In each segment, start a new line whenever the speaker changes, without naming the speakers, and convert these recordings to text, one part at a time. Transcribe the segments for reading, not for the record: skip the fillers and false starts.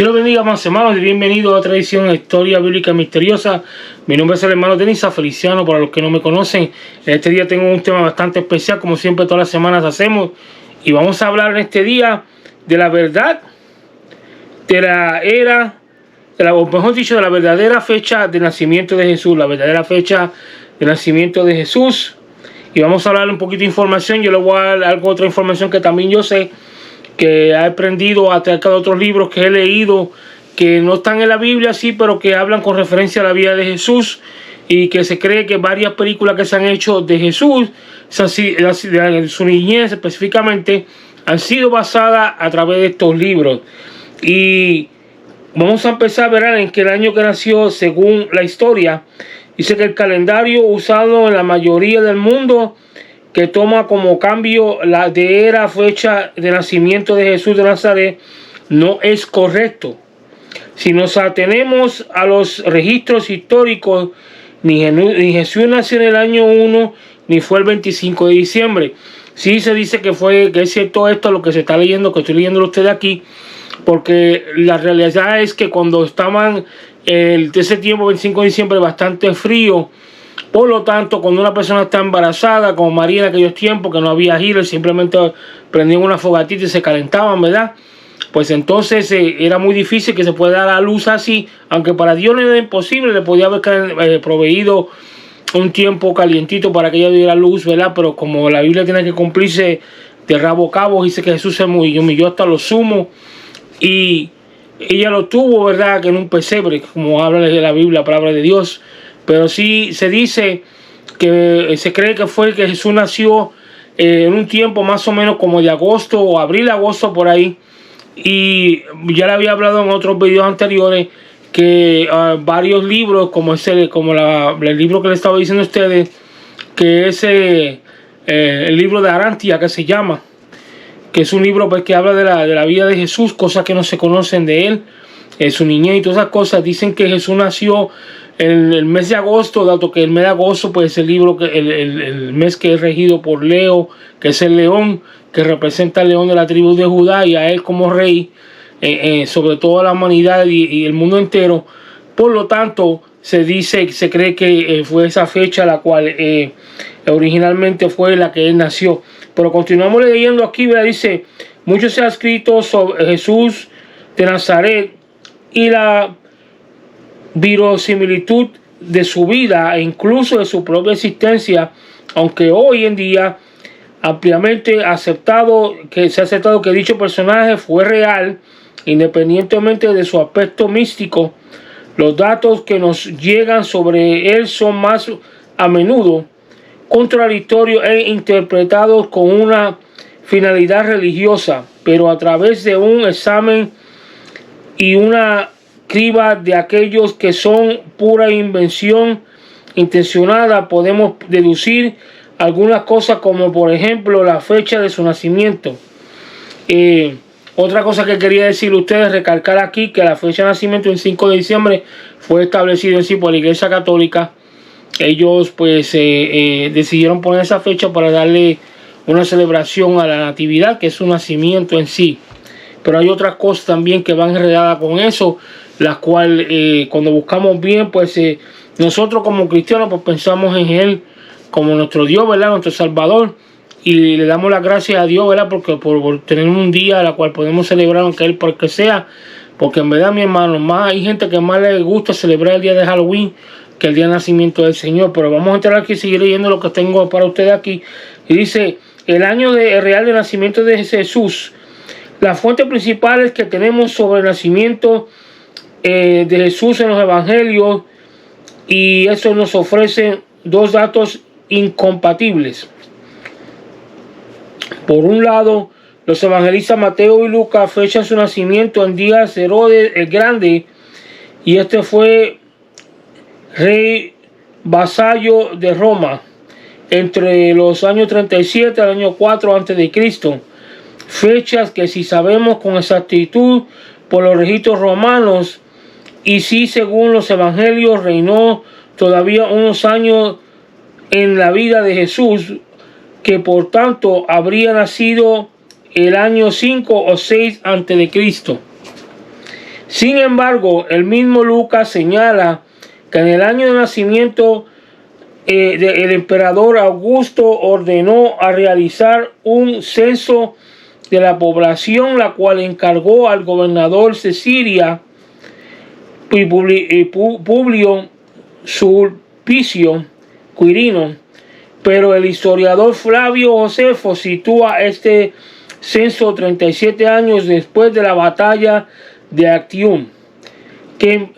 Dios los bendiga, amados hermanos, y bienvenidos a otra edición de Historia Bíblica Misteriosa. Mi nombre es el hermano Denis Feliciano, para los que no me conocen. Este día tengo un tema bastante especial, como siempre todas las semanas hacemos. Y vamos a hablar en este día de la verdad, de la era, o mejor dicho, de la verdadera fecha de nacimiento de Jesús. La verdadera fecha de nacimiento de Jesús. Y vamos a hablar un poquito de información. Yo le voy a dar otra información que también yo sé, que he aprendido acerca de otros libros que he leído, que no están en la Biblia, sí, pero que hablan con referencia a la vida de Jesús, y que se cree que varias películas que se han hecho de Jesús, de su niñez específicamente, han sido basadas a través de estos libros. Y vamos a empezar, ¿verdad?, en que el año que nació, según la historia, dice que el calendario usado en la mayoría del mundo, que toma como cambio la de era fecha de nacimiento de Jesús de Nazaret, no es correcto. Si nos atenemos a los registros históricos, ni Jesús nació en el año 1, ni fue el 25 de diciembre. Sí se dice que es cierto esto, lo que se está leyendo, que estoy leyendo ustedes aquí, porque la realidad es que cuando estaban de ese tiempo, 25 de diciembre, bastante frío. Por lo tanto, cuando una persona está embarazada, como María en aquellos tiempos, que no había heater, simplemente prendían una fogatita y se calentaban, ¿verdad? Pues entonces era muy difícil que se pueda dar a luz así, aunque para Dios no era imposible, le podía haber proveído un tiempo calientito para que ella diera luz, ¿verdad? Pero como la Biblia tiene que cumplirse de rabo a cabo, dice que Jesús se humilló hasta lo sumo, y ella lo tuvo, ¿verdad?, que en un pesebre, como habla de la Biblia, la palabra de Dios. Pero sí se dice que se cree que fue que Jesús nació en un tiempo más o menos como de agosto o abril-agosto por ahí. Y ya le había hablado en otros videos anteriores que varios libros, como el libro que le estaba diciendo a ustedes, que es el libro de Arantia, que se llama, que es un libro pues, que habla de la vida de Jesús, cosas que no se conocen de él, su niñez y todas esas cosas. Dicen que Jesús nació en el mes de agosto, dado que el mes de agosto pues, es el libro el mes que es regido por Leo, que es el león, que representa al león de la tribu de Judá, y a él como rey sobre toda la humanidad y el mundo entero. Por lo tanto, se cree que fue esa fecha la cual originalmente fue la que él nació. Pero continuamos leyendo aquí, ¿verdad? Dice: mucho se ha escrito sobre Jesús de Nazaret y la verosimilitud de su vida e incluso de su propia existencia, aunque hoy en día ampliamente se ha aceptado que dicho personaje fue real, independientemente de su aspecto místico. Los datos que nos llegan sobre él son más a menudo contradictorios e interpretados con una finalidad religiosa, pero a través de un examen y una criba de aquellos que son pura invención intencionada, podemos deducir algunas cosas, como por ejemplo la fecha de su nacimiento. Otra cosa que quería decirle a ustedes, recalcar aquí, que la fecha de nacimiento, el 5 de diciembre, fue establecido en sí por la Iglesia Católica. Ellos pues decidieron poner esa fecha para darle una celebración a la natividad, que es su nacimiento en sí. Pero hay otras cosas también que van enredadas con eso, las cuales cuando buscamos bien, pues nosotros como cristianos pues pensamos en Él como nuestro Dios, ¿verdad?, nuestro Salvador, y le damos las gracias a Dios, ¿verdad?, porque por tener un día a la cual podemos celebrar, aunque Él porque sea, porque en verdad, mi hermano, hay gente que más le gusta celebrar el día de Halloween que el día de nacimiento del Señor. Pero vamos a entrar aquí y seguir leyendo lo que tengo para ustedes aquí. Y dice: el año real de nacimiento de Jesús. Las fuentes principales que tenemos sobre el nacimiento de Jesús en los evangelios, y eso nos ofrece dos datos incompatibles. Por un lado, los evangelistas Mateo y Lucas fechan su nacimiento en días de Herodes el Grande, y este fue rey vasallo de Roma entre los años 37 al año 4 a.C. Fechas que, si sabemos con exactitud por los registros romanos, y si según los evangelios reinó todavía unos años en la vida de Jesús, que por tanto habría nacido el año 5 o 6 a.C. Sin embargo, el mismo Lucas señala que en el año de nacimiento el emperador Augusto ordenó a realizar un censo de la población, la cual encargó al gobernador de Siria, Publio Sulpicio Quirino, pero el historiador Flavio Josefo sitúa este censo 37 años después de la batalla de Actium, que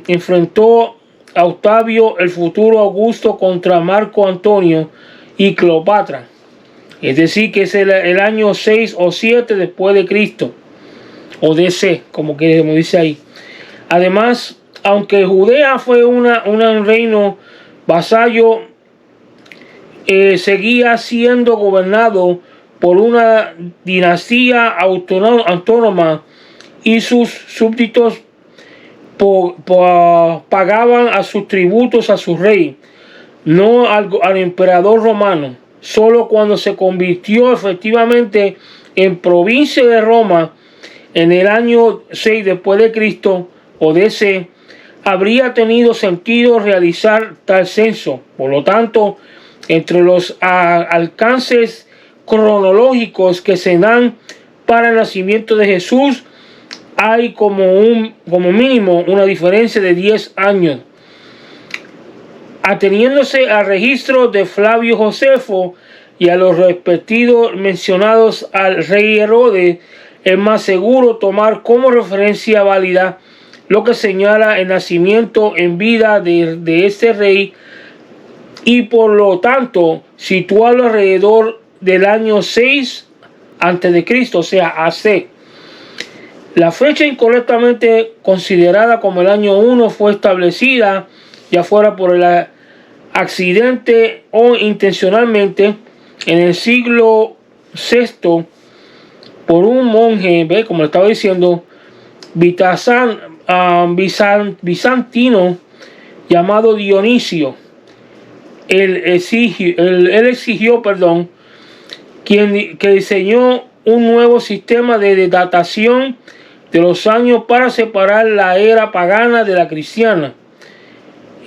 enfrentó a Octavio, el futuro Augusto, contra Marco Antonio y Cleopatra. Es decir, que es el año 6 o 7 después de Cristo, o DC, como dice ahí. Además, aunque Judea fue un reino vasallo, seguía siendo gobernado por una dinastía autónoma y sus súbditos pagaban a sus tributos a su rey, no al emperador romano. Solo cuando se convirtió efectivamente en provincia de Roma en el año 6 después de Cristo o DC, habría tenido sentido realizar tal censo. Por lo tanto, entre los alcances cronológicos que se dan para el nacimiento de Jesús, hay como mínimo una diferencia de 10 años. Ateniéndose al registro de Flavio Josefo y a los respectivos mencionados al rey Herodes, es más seguro tomar como referencia válida lo que señala el nacimiento en vida de este rey, y por lo tanto situarlo alrededor del año 6 a.C., o sea, AC. La fecha incorrectamente considerada como el año 1 fue establecida, ya fuera por el accidente o intencionalmente, en el siglo VI por un monje, como le estaba diciendo, bizantino llamado Dionisio. Él exigió, que diseñó un nuevo sistema de datación de los años para separar la era pagana de la cristiana.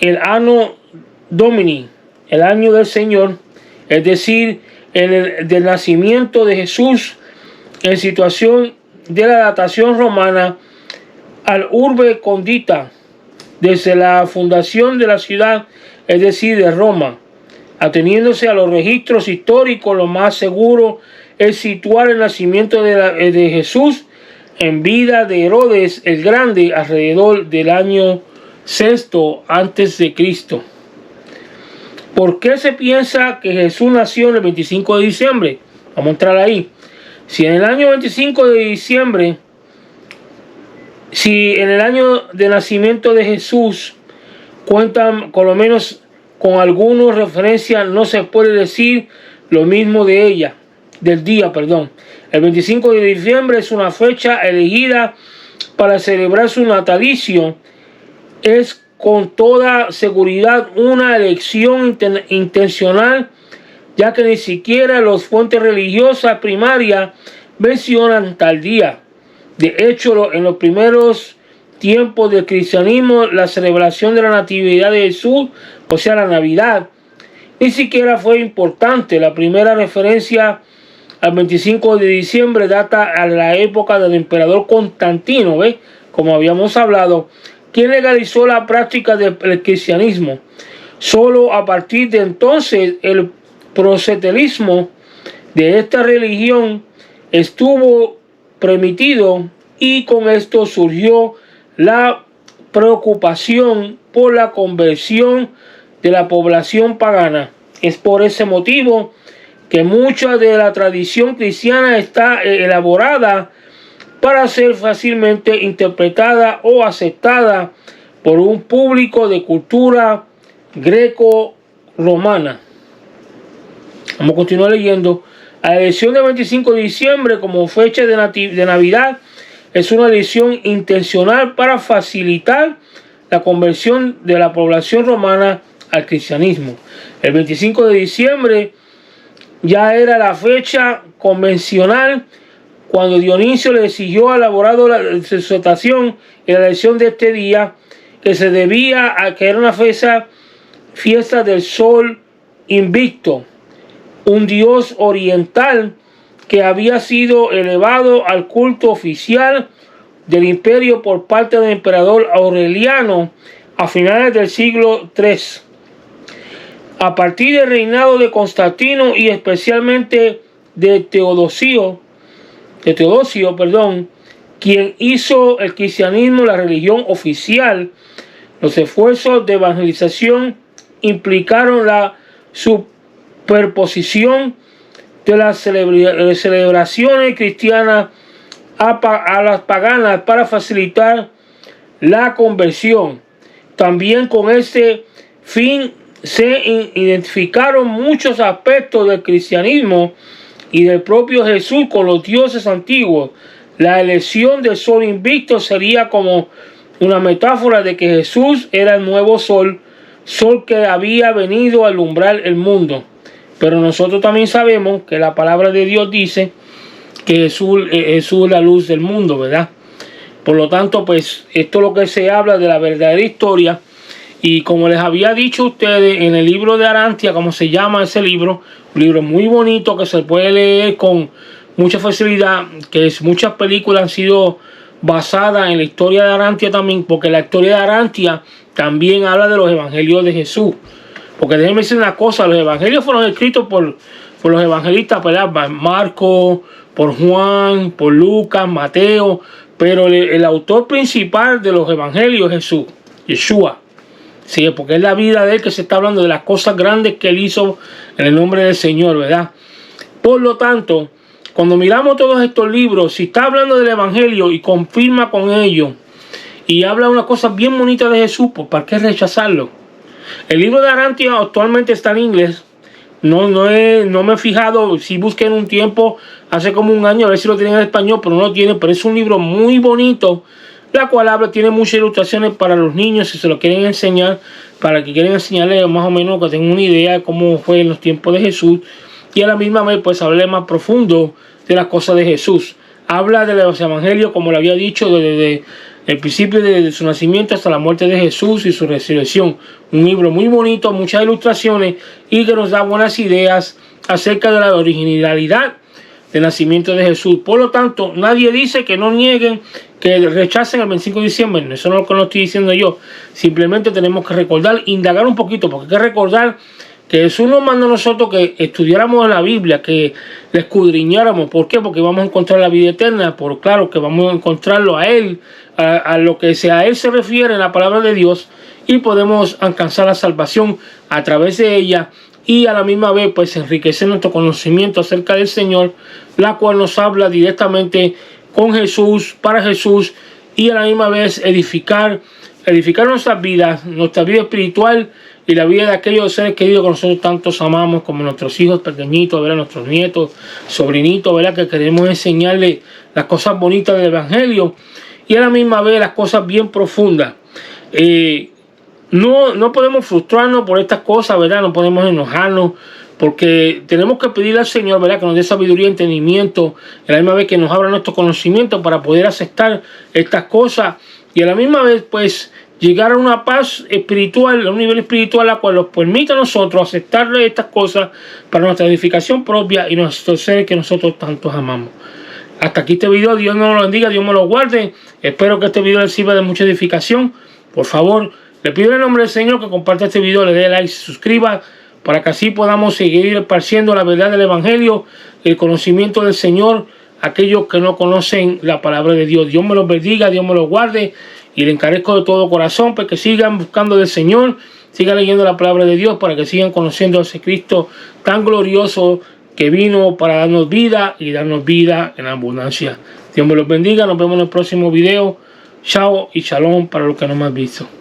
El Anno Domini, el año del Señor, es decir, del nacimiento de Jesús, en situación de la datación romana al urbe condita, desde la fundación de la ciudad, es decir, de Roma. Ateniéndose a los registros históricos, lo más seguro es situar el nacimiento de Jesús en vida de Herodes el Grande alrededor del año 6 a.C. ¿Por qué se piensa que Jesús nació en el 25 de diciembre? Vamos a entrar ahí. Si en el año de nacimiento de Jesús cuentan con lo menos con algunas referencias, no se puede decir lo mismo del día. El 25 de diciembre es una fecha elegida para celebrar su natalicio. Es con toda seguridad una elección intencional, ya que ni siquiera las fuentes religiosas primarias mencionan tal día. De hecho, en los primeros tiempos del cristianismo, la celebración de la Natividad de Jesús, o sea, la Navidad, ni siquiera fue importante. La primera referencia al 25 de diciembre data a la época del emperador Constantino, como habíamos hablado, quien legalizó la práctica del cristianismo. Solo a partir de entonces el proselitismo de esta religión estuvo permitido, y con esto surgió la preocupación por la conversión de la población pagana. Es por ese motivo que mucha de la tradición cristiana está elaborada para ser fácilmente interpretada o aceptada por un público de cultura greco-romana. Vamos a continuar leyendo. La elección del 25 de diciembre como fecha de Navidad es una elección intencional para facilitar la conversión de la población romana al cristianismo. El 25 de diciembre ya era la fecha convencional cuando Dionisio le exigió elaborado la disertación y la lección de este día, que se debía a que era una fiesta del sol invicto, un dios oriental que había sido elevado al culto oficial del imperio por parte del emperador Aureliano a finales del siglo III. A partir del reinado de Constantino y especialmente de Teodosio, quien hizo el cristianismo la religión oficial, los esfuerzos de evangelización implicaron la superposición de las celebraciones cristianas a las paganas para facilitar la conversión. También con este fin se identificaron muchos aspectos del cristianismo y del propio Jesús con los dioses antiguos. La elección del sol invicto sería como una metáfora de que Jesús era el nuevo sol que había venido a alumbrar el mundo. Pero nosotros también sabemos que la palabra de Dios dice que Jesús es la luz del mundo, ¿verdad? Por lo tanto, pues esto es lo que se habla de la verdadera historia. Y como les había dicho a ustedes, en el libro de Arantia, como se llama ese libro, un libro muy bonito que se puede leer con mucha facilidad, que muchas películas han sido basadas en la historia de Arantia también, porque la historia de Arantia también habla de los evangelios de Jesús. Porque déjenme decir una cosa, los evangelios fueron escritos por los evangelistas, ¿verdad? Marco, por Juan, por Lucas, Mateo, pero el autor principal de los evangelios es Jesús, Yeshua. Sí, porque es la vida de él que se está hablando de las cosas grandes que él hizo en el nombre del Señor, ¿verdad? Por lo tanto, cuando miramos todos estos libros, si está hablando del evangelio y confirma con ello y habla una cosa bien bonita de Jesús, pues ¿para qué rechazarlo? El libro de Arantia actualmente está en inglés. No me he fijado, si busqué en un tiempo, hace como un año, a ver si lo tienen en español, pero no lo tienen. Pero es un libro muy bonito, la cual tiene muchas ilustraciones para los niños, si se lo quieren enseñar, para que quieren enseñarles más o menos que tengan una idea de cómo fue en los tiempos de Jesús. Y a la misma vez, pues, hablar más profundo de las cosas de Jesús. Habla de los evangelios, como le había dicho, desde el principio de su nacimiento hasta la muerte de Jesús y su resurrección. Un libro muy bonito, muchas ilustraciones y que nos da buenas ideas acerca de la originalidad del nacimiento de Jesús. Por lo tanto, nadie dice que no nieguen, que rechacen el 25 de diciembre. Eso no es lo que no estoy diciendo yo. Simplemente tenemos que recordar, indagar un poquito, porque hay que recordar que Jesús nos manda a nosotros que estudiáramos la Biblia, que la escudriñáramos. ¿Por qué? Porque vamos a encontrar la vida eterna. Por claro que vamos a encontrarlo a Él, a lo que a Él se refiere en la palabra de Dios, y podemos alcanzar la salvación a través de ella y a la misma vez pues enriquecer nuestro conocimiento acerca del Señor, la cual nos habla directamente con Jesús, para Jesús, y a la misma vez edificar nuestra vida espiritual y la vida de aquellos seres queridos que nosotros tantos amamos, como nuestros hijos pequeñitos, ¿verdad? Nuestros nietos, sobrinitos, ¿verdad? Que queremos enseñarles las cosas bonitas del Evangelio y a la misma vez las cosas bien profundas. No podemos frustrarnos por estas cosas, ¿verdad? No podemos enojarnos, porque tenemos que pedirle al Señor, ¿verdad? Que nos dé sabiduría y entendimiento, y a la misma vez que nos abra nuestro conocimiento para poder aceptar estas cosas y a la misma vez pues llegar a una paz espiritual, a un nivel espiritual la cual nos permita a nosotros aceptarle estas cosas para nuestra edificación propia y nuestros seres que nosotros tantos amamos. Hasta aquí este video. Dios nos lo bendiga, Dios me lo guarde. Espero que este video les sirva de mucha edificación. Por favor, le pido en el nombre del Señor que comparta este video, le dé like y se suscriba para que así podamos seguir esparciendo la verdad del Evangelio, el conocimiento del Señor, aquellos que no conocen la palabra de Dios. Dios me los bendiga, Dios me los guarde y le encarezco de todo corazón para que sigan buscando del Señor, sigan leyendo la palabra de Dios para que sigan conociendo a ese Cristo tan glorioso que vino para darnos vida y darnos vida en abundancia. Dios me los bendiga, nos vemos en el próximo video. Chao y shalom para los que no me han visto.